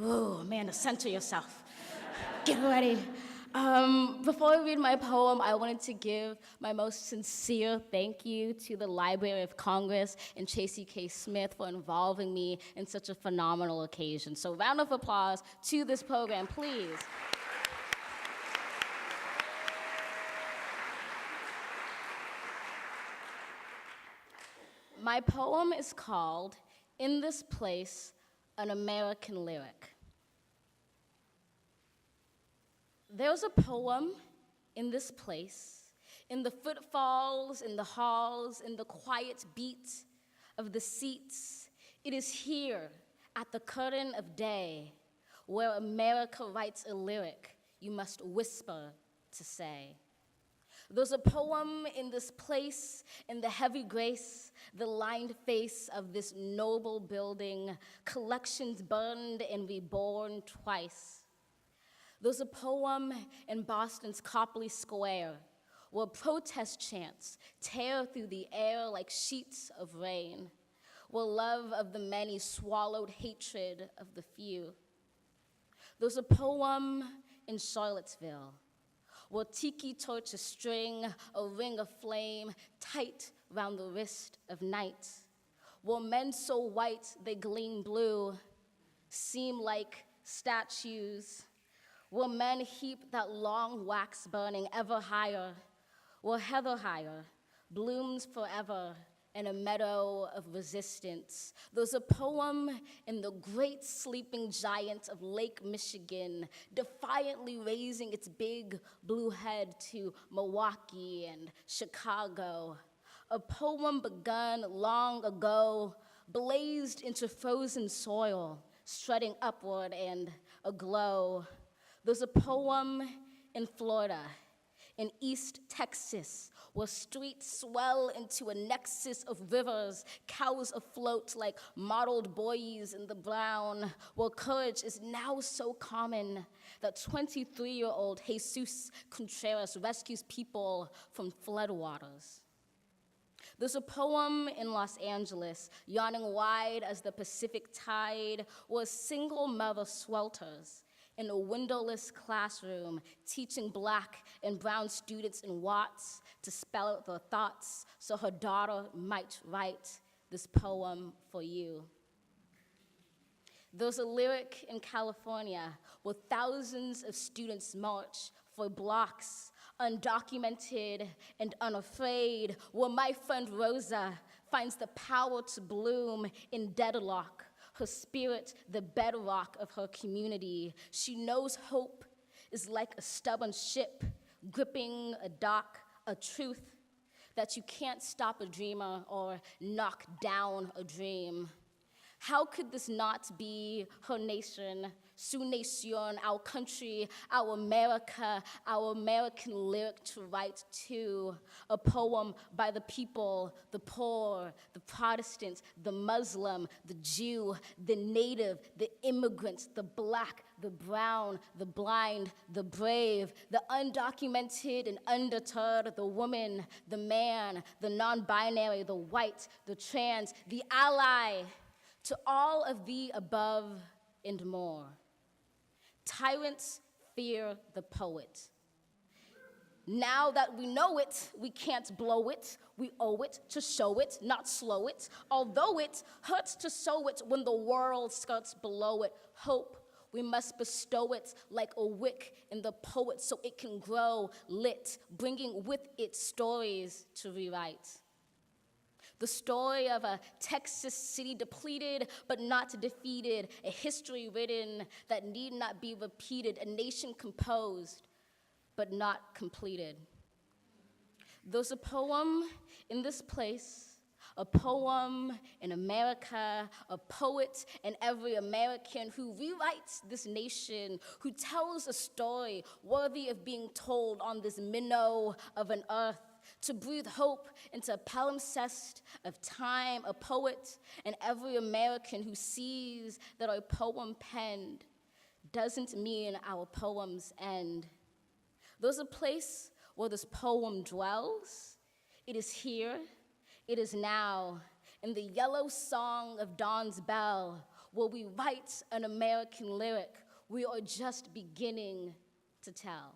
Ooh, Amanda, center yourself. Get ready. Before I read my poem, I wanted to give my most sincere thank you to the Library of Congress and Tracy K. Smith for involving me in such a phenomenal occasion. So round of applause to this program, please. My poem is called In This Place, an American Lyric. There's a poem in this place, in the footfalls, in the halls, in the quiet beat of the seats. It is here, at the curtain of day, where America writes a lyric you must whisper to say. There's a poem in this place, in the heavy grace, the lined face of this noble building, collections burned and reborn twice. There's a poem in Boston's Copley Square, where protest chants tear through the air like sheets of rain, where love of the many swallowed hatred of the few. There's a poem in Charlottesville, where tiki torches string a ring of flame tight round the wrist of night, where men so white they gleam blue seem like statues, where men heap that long wax burning ever higher, where heather higher blooms forever in a meadow of resistance. There's a poem in the great sleeping giant of Lake Michigan, defiantly raising its big blue head to Milwaukee and Chicago. A poem begun long ago, blazed into frozen soil, strutting upward and aglow. There's a poem in Florida, in East Texas, where streets swell into a nexus of rivers, cows afloat like mottled buoys in the brown, where courage is now so common that 23-year-old Jesus Contreras rescues people from floodwaters. There's a poem in Los Angeles, yawning wide as the Pacific tide, where a single mother swelters in a windowless classroom, teaching Black and brown students in Watts to spell out their thoughts so her daughter might write this poem for you. There's a lyric in California where thousands of students march for blocks, undocumented and unafraid, where my friend Rosa finds the power to bloom in deadlock, her spirit the bedrock of her community. She knows hope is like a stubborn ship gripping a dock, a truth that you can't stop a dreamer or knock down a dream. How could this not be her nation, su nación, our country, our America, our American lyric to write to? A poem by the people, the poor, the Protestant, the Muslim, the Jew, the native, the immigrant, the Black, the brown, the blind, the brave, the undocumented and undeterred, the woman, the man, the non-binary, the white, the trans, the ally. To all of the above and more. Tyrants fear the poet. Now that we know it, we can't blow it. We owe it to show it, not slow it. Although it hurts to sow it when the world skirts below it. Hope, we must bestow it like a wick in the poet so it can grow lit, bringing with it stories to rewrite. The story of a Texas city depleted but not defeated, a history written that need not be repeated, a nation composed but not completed. There's a poem in this place, a poem in America, a poet in every American who rewrites this nation, who tells a story worthy of being told on this minnow of an earth, to breathe hope into a palimpsest of time, a poet, and every American who sees that our poem penned doesn't mean our poems end. There's a place where this poem dwells. It is here, it is now, in the yellow song of dawn's bell, will we write an American lyric we are just beginning to tell.